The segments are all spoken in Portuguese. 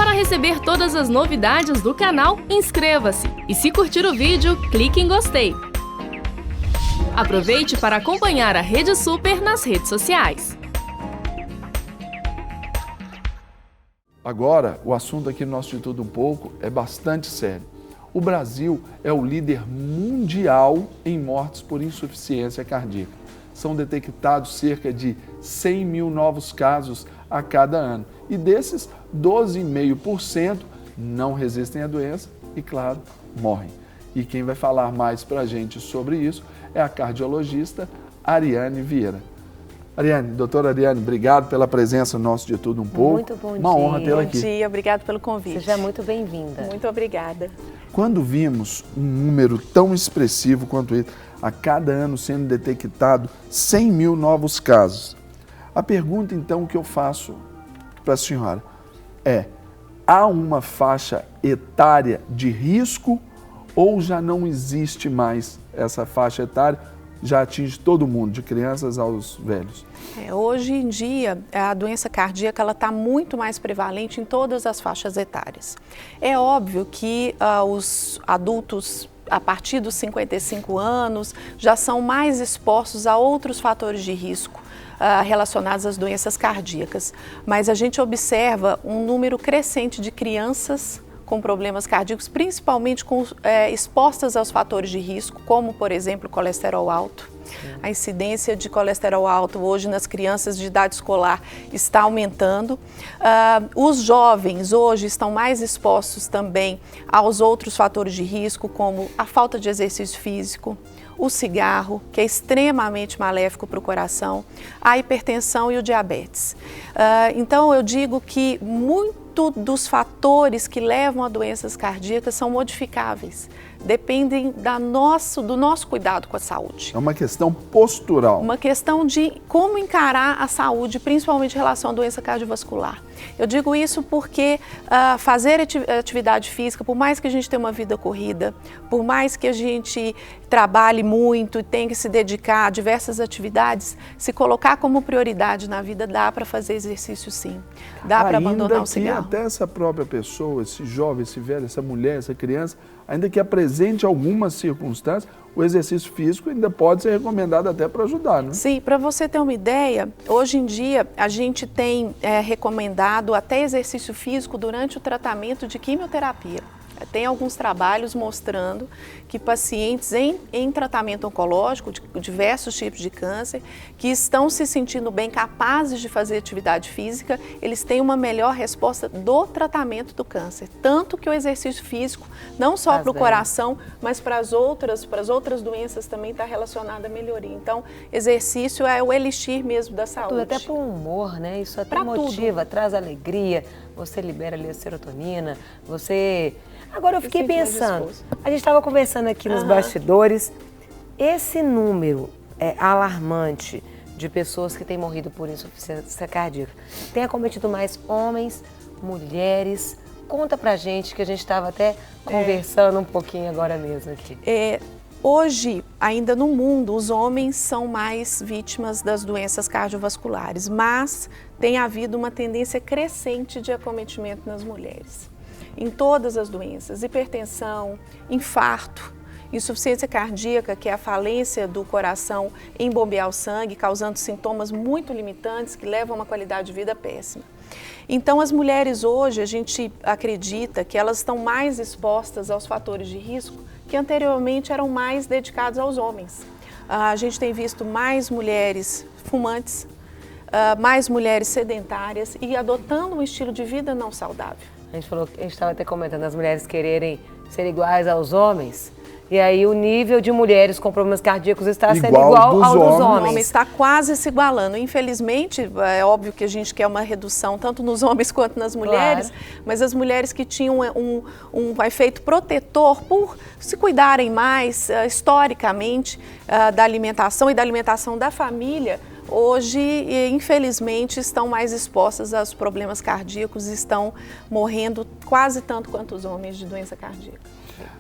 Para receber todas as novidades do canal, inscreva-se e se curtir o vídeo, clique em gostei. Aproveite para acompanhar a Rede Super nas redes sociais. Agora, o assunto aqui no nosso De Tudo Um Pouco é bastante sério. O Brasil é o líder mundial em mortes por insuficiência cardíaca. São detectados cerca de 100 mil novos casos a cada ano. E desses, 12,5% não resistem à doença e, claro, morrem. E quem vai falar mais para a gente sobre isso é a cardiologista Ariane Vieira. Ariane, doutora Ariane, obrigado pela presença no nosso De Tudo Um Pouco. Muito bom dia. Uma honra tê-la aqui. Bom dia, obrigado pelo convite. Seja muito bem-vinda. Muito obrigada. Quando vimos um número tão expressivo quanto esse, a cada ano sendo detectado 100 mil novos casos, a pergunta então que eu faço para a senhora é: há uma faixa etária de risco ou já não existe mais essa faixa etária? Já atinge todo mundo, de crianças aos velhos? Hoje em dia, a doença cardíaca está muito mais prevalente em todas as faixas etárias. É óbvio que os adultos, a partir dos 55 anos, já são mais expostos a outros fatores de risco relacionados às doenças cardíacas. Mas a gente observa um número crescente de crianças com problemas cardíacos, principalmente expostas aos fatores de risco, como, por exemplo, colesterol alto. A incidência de colesterol alto hoje nas crianças de idade escolar está aumentando. Os jovens hoje estão mais expostos também aos outros fatores de risco, como a falta de exercício físico, o cigarro, que é extremamente maléfico para o coração, a hipertensão e o diabetes. Então, eu digo que muito dos fatores que levam a doenças cardíacas são modificáveis, dependem do nosso cuidado com a saúde. É uma questão postural. Uma questão de como encarar a saúde, principalmente em relação à doença cardiovascular. Eu digo isso porque fazer atividade física, por mais que a gente tenha uma vida corrida, por mais que a gente trabalhe muito e tenha que se dedicar a diversas atividades, se colocar como prioridade na vida, dá para fazer exercício sim. Dá para abandonar o cigarro. Até essa própria pessoa, esse jovem, esse velho, essa mulher, essa criança, ainda que apresente algumas circunstâncias, o exercício físico ainda pode ser recomendado até para ajudar, né? Sim, para você ter uma ideia, hoje em dia a gente tem recomendado até exercício físico durante o tratamento de quimioterapia. Tem alguns trabalhos mostrando que pacientes em tratamento oncológico, de diversos tipos de câncer, que estão se sentindo bem, capazes de fazer atividade física, eles têm uma melhor resposta do tratamento do câncer. Tanto que o exercício físico, não só para o coração, mas para as outras doenças também está relacionado à melhoria. Então, exercício é o elixir mesmo da saúde. Tudo, até para o humor, né? Isso até motiva, traz alegria, você libera ali a serotonina, você... Agora eu fiquei pensando, a gente estava conversando aqui nos bastidores, esse número alarmante de pessoas que têm morrido por insuficiência cardíaca, tem acometido mais homens, mulheres? Conta pra gente, que a gente estava até conversando um pouquinho agora mesmo aqui. Hoje, ainda no mundo, os homens são mais vítimas das doenças cardiovasculares, mas tem havido uma tendência crescente de acometimento nas mulheres. Em todas as doenças, hipertensão, infarto, insuficiência cardíaca, que é a falência do coração em bombear o sangue, causando sintomas muito limitantes que levam a uma qualidade de vida péssima. Então, as mulheres hoje, a gente acredita que elas estão mais expostas aos fatores de risco que anteriormente eram mais dedicados aos homens. A gente tem visto mais mulheres fumantes, mais mulheres sedentárias e adotando um estilo de vida não saudável. A gente estava até comentando as mulheres quererem ser iguais aos homens, e aí o nível de mulheres com problemas cardíacos está sendo igual ao dos homens. O homem está quase se igualando. Infelizmente, é óbvio que a gente quer uma redução tanto nos homens quanto nas mulheres, claro. Mas as mulheres que tinham um efeito protetor por se cuidarem mais historicamente da alimentação e da alimentação da família, hoje, infelizmente, estão mais expostas aos problemas cardíacos e estão morrendo quase tanto quanto os homens de doença cardíaca.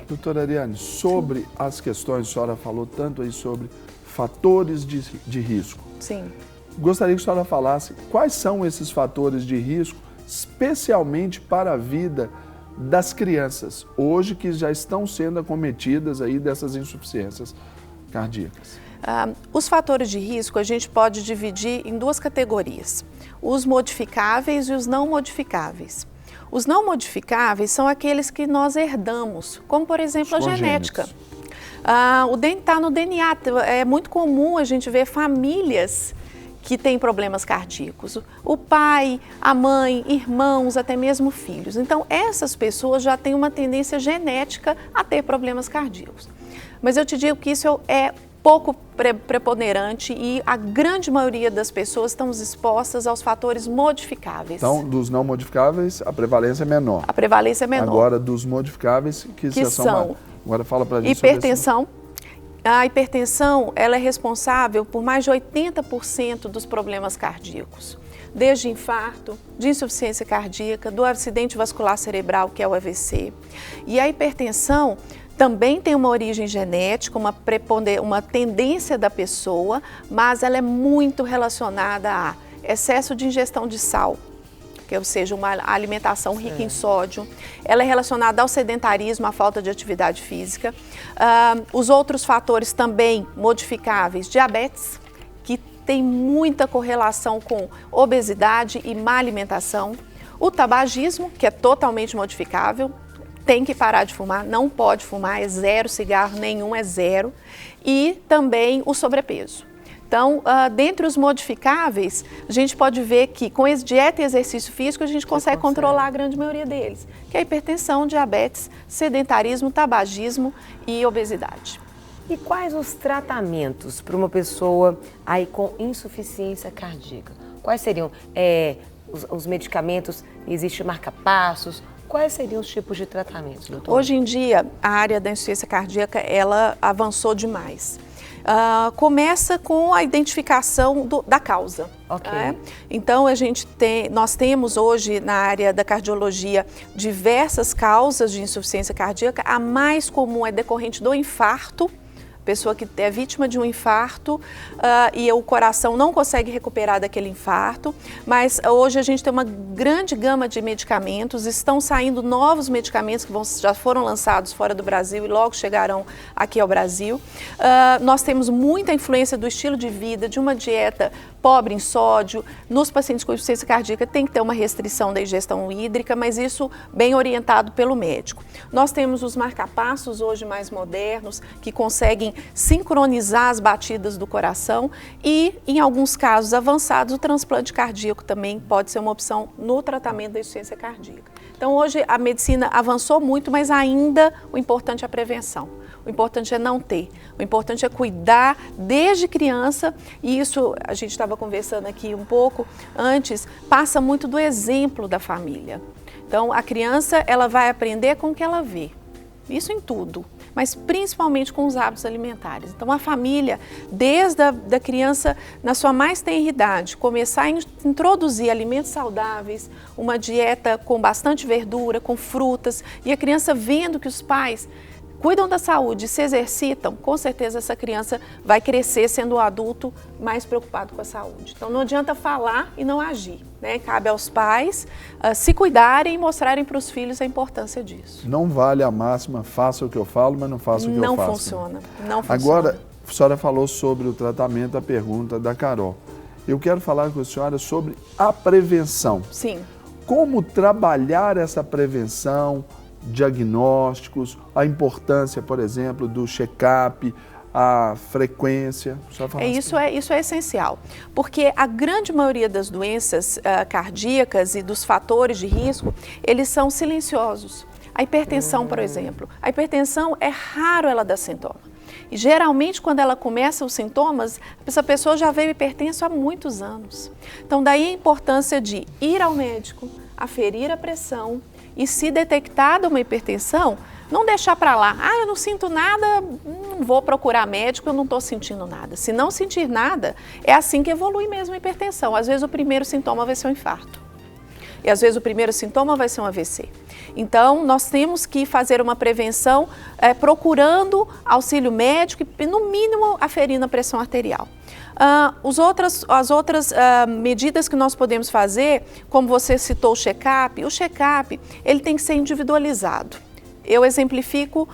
Doutora Ariane, sobre as questões, a senhora falou tanto aí sobre fatores de risco. Sim. Gostaria que a senhora falasse quais são esses fatores de risco, especialmente para a vida das crianças, hoje que já estão sendo acometidas aí dessas insuficiências cardíacas? Os fatores de risco a gente pode dividir em duas categorias, os modificáveis e os não modificáveis. Os não modificáveis são aqueles que nós herdamos, como por exemplo a genética. O está no DNA, é muito comum a gente ver famílias que têm problemas cardíacos. O pai, a mãe, irmãos, até mesmo filhos. Então, essas pessoas já têm uma tendência genética a ter problemas cardíacos. Mas eu te digo que isso é pouco preponderante e a grande maioria das pessoas estão expostas aos fatores modificáveis. Então, dos não modificáveis, a prevalência é menor. A prevalência é menor. Agora, dos modificáveis, que são... Agora fala pra gente hipertensão. A hipertensão, ela é responsável por mais de 80% dos problemas cardíacos. Desde infarto, de insuficiência cardíaca, do acidente vascular cerebral, que é o AVC. E a hipertensão também tem uma origem genética, uma tendência da pessoa, mas ela é muito relacionada a excesso de ingestão de sal, ou seja, uma alimentação rica em sódio. Ela é relacionada ao sedentarismo, à falta de atividade física. Os outros fatores também modificáveis, diabetes, que tem muita correlação com obesidade e má alimentação. O tabagismo, que é totalmente modificável, tem que parar de fumar, não pode fumar, é zero, cigarro nenhum é zero. E também o sobrepeso. Então, dentre os modificáveis, a gente pode ver que com dieta e exercício físico a gente consegue controlar a grande maioria deles, que é a hipertensão, diabetes, sedentarismo, tabagismo e obesidade. E quais os tratamentos para uma pessoa aí com insuficiência cardíaca? Quais seriam os medicamentos? Existe marca-passos? Quais seriam os tipos de tratamentos, doutor? Hoje em dia, a área da insuficiência cardíaca, ela avançou demais. Começa com a identificação da causa. Okay. Né? Então, nós temos hoje na área da cardiologia diversas causas de insuficiência cardíaca. A mais comum é decorrente do infarto, pessoa que é vítima de um infarto e o coração não consegue recuperar daquele infarto, mas hoje a gente tem uma grande gama de medicamentos, estão saindo novos medicamentos que já foram lançados fora do Brasil e logo chegarão aqui ao Brasil. Nós temos muita influência do estilo de vida, de uma dieta pobre em sódio. Nos pacientes com insuficiência cardíaca tem que ter uma restrição da ingestão hídrica, mas isso bem orientado pelo médico. Nós temos os marca-passos hoje mais modernos, que conseguem sincronizar as batidas do coração e, em alguns casos avançados, o transplante cardíaco também pode ser uma opção no tratamento da insuficiência cardíaca. Então, hoje a medicina avançou muito, mas ainda o importante é a prevenção. O importante é não ter, o importante é cuidar desde criança, e isso a gente estava conversando aqui um pouco antes, passa muito do exemplo da família. Então, a criança, ela vai aprender com o que ela vê, isso em tudo, mas principalmente com os hábitos alimentares. Então, a família, desde a criança, na sua mais tenra idade, começar a introduzir alimentos saudáveis, uma dieta com bastante verdura, com frutas, e a criança vendo que os pais cuidam da saúde, se exercitam, com certeza essa criança vai crescer sendo um adulto mais preocupado com a saúde. Então, não adianta falar e não agir, né? Cabe aos pais se cuidarem e mostrarem para os filhos a importância disso. Não vale a máxima, faça o que eu falo, mas não faça o que eu faço. Não funciona, não funciona. Agora, a senhora falou sobre o tratamento, a pergunta da Carol. Eu quero falar com a senhora sobre a prevenção. Sim. Como trabalhar essa prevenção, diagnósticos, a importância, por exemplo, do check-up, a frequência. Isso é essencial, porque a grande maioria das doenças cardíacas e dos fatores de risco, eles são silenciosos. A hipertensão, por exemplo, a hipertensão é raro ela dar sintoma. E geralmente quando ela começa os sintomas, essa pessoa já veio hipertenso há muitos anos. Então daí a importância de ir ao médico, aferir a pressão, e se detectada uma hipertensão, não deixar para lá. Eu não sinto nada, não vou procurar médico, eu não estou sentindo nada. Se não sentir nada, é assim que evolui mesmo a hipertensão. Às vezes o primeiro sintoma vai ser um infarto. E às vezes o primeiro sintoma vai ser um AVC. Então, nós temos que fazer uma prevenção procurando auxílio médico e, no mínimo, aferindo a pressão arterial. As outras medidas que nós podemos fazer, como você citou o check-up ele tem que ser individualizado. Eu exemplifico,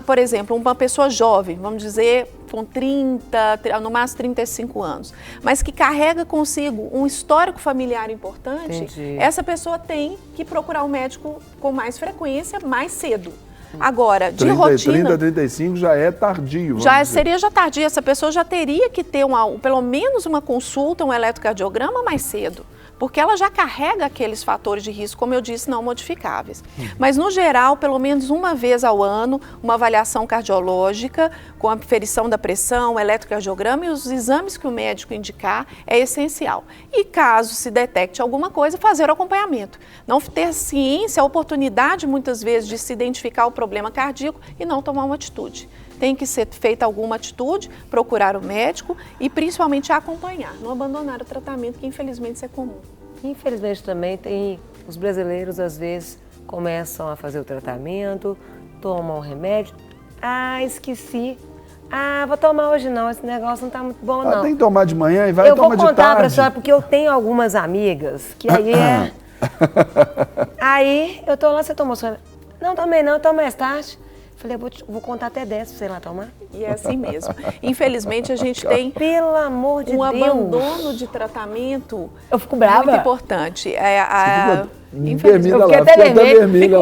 por exemplo, uma pessoa jovem, vamos dizer, com 30, no máximo 35 anos, mas que carrega consigo um histórico familiar importante, Entendi. Essa pessoa tem que procurar um médico com mais frequência, mais cedo. Agora, de rotina... 30, 35 já é tardio. Seria já tardio, essa pessoa já teria que ter pelo menos uma consulta, um eletrocardiograma mais cedo, porque ela já carrega aqueles fatores de risco, como eu disse, não modificáveis. Mas, no geral, pelo menos uma vez ao ano, uma avaliação cardiológica, com a aferição da pressão, o eletrocardiograma e os exames que o médico indicar é essencial. E caso se detecte alguma coisa, fazer o acompanhamento. Não ter ciência, a oportunidade, muitas vezes, de se identificar o problema cardíaco e não tomar uma atitude. Tem que ser feita alguma atitude, procurar o médico e principalmente acompanhar, não abandonar o tratamento, que infelizmente isso é comum. Infelizmente também os brasileiros às vezes começam a fazer o tratamento, tomam o remédio, esqueci, vou tomar hoje não, esse negócio não tá muito bom não. Tem que tomar de manhã e vai tomar de tarde. Eu vou contar pra senhora, porque eu tenho algumas amigas que aí eu tô lá, você tomou sua... Não, tomei não, eu tomo mais tarde. Falei, vou contar até 10 pra você ir lá tomar. E é assim mesmo. Infelizmente, a gente tem pelo amor de Deus, abandono de tratamento. Eu fico brava. Muito importante. Infelizmente, eu fiquei até vermelha.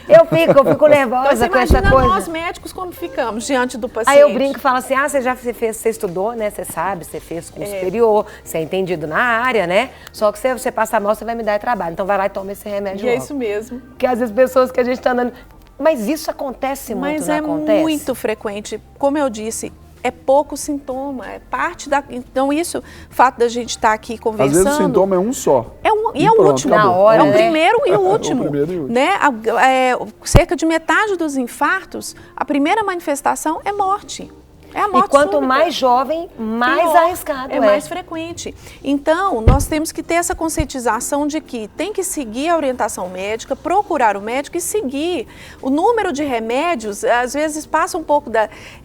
Eu fico nervosa então, com essa coisa. Nós médicos como ficamos diante do paciente. Aí eu brinco e falo assim, você estudou, né? Você sabe, você fez curso superior, você é entendido na área, né? Só que se você passar mal, você vai me dar trabalho. Então vai lá e toma esse remédio logo. É isso mesmo. Porque às vezes pessoas que a gente tá andando... Mas isso acontece muito, não acontece? Mas é muito frequente. Como eu disse, é pouco sintoma, é parte da... Então isso, o fato da gente estar aqui conversando... Às vezes o sintoma é um só. É o último. Na hora, o primeiro e o último. O primeiro e o último. Né? Cerca de metade dos infartos, a primeira manifestação é morte. É a morte e quanto súbita. Mais jovem, mais arriscado é. Mais frequente. Então, nós temos que ter essa conscientização de que tem que seguir a orientação médica, procurar o médico e seguir. O número de remédios, às vezes passa um pouco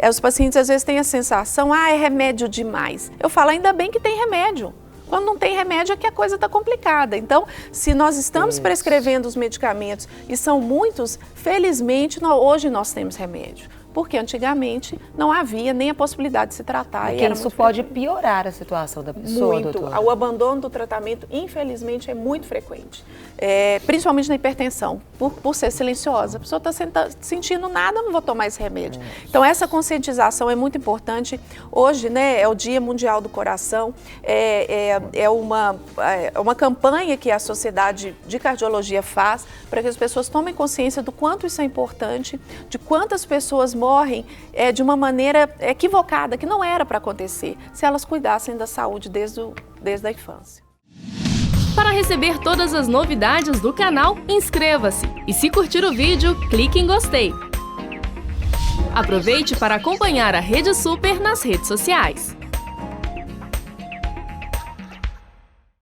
os pacientes às vezes têm a sensação, é remédio demais. Eu falo, ainda bem que tem remédio. Quando não tem remédio é que a coisa está complicada. Então, se nós estamos prescrevendo os medicamentos e são muitos, felizmente hoje nós temos remédio. Porque antigamente não havia nem a possibilidade de se tratar. Porque isso pode piorar a situação da pessoa, muito. Doutora. O abandono do tratamento, infelizmente, é muito frequente. Principalmente na hipertensão, por ser silenciosa. A pessoa está sentindo nada, não vou tomar esse remédio. Então, essa conscientização é muito importante. Hoje, né, é o Dia Mundial do Coração. É uma campanha que a Sociedade de Cardiologia faz para que as pessoas tomem consciência do quanto isso é importante, de quantas pessoas morrem de uma maneira equivocada, que não era para acontecer, se elas cuidassem da saúde desde a infância. Para receber todas as novidades do canal, inscreva-se e se curtir o vídeo, clique em gostei. Aproveite para acompanhar a Rede Super nas redes sociais.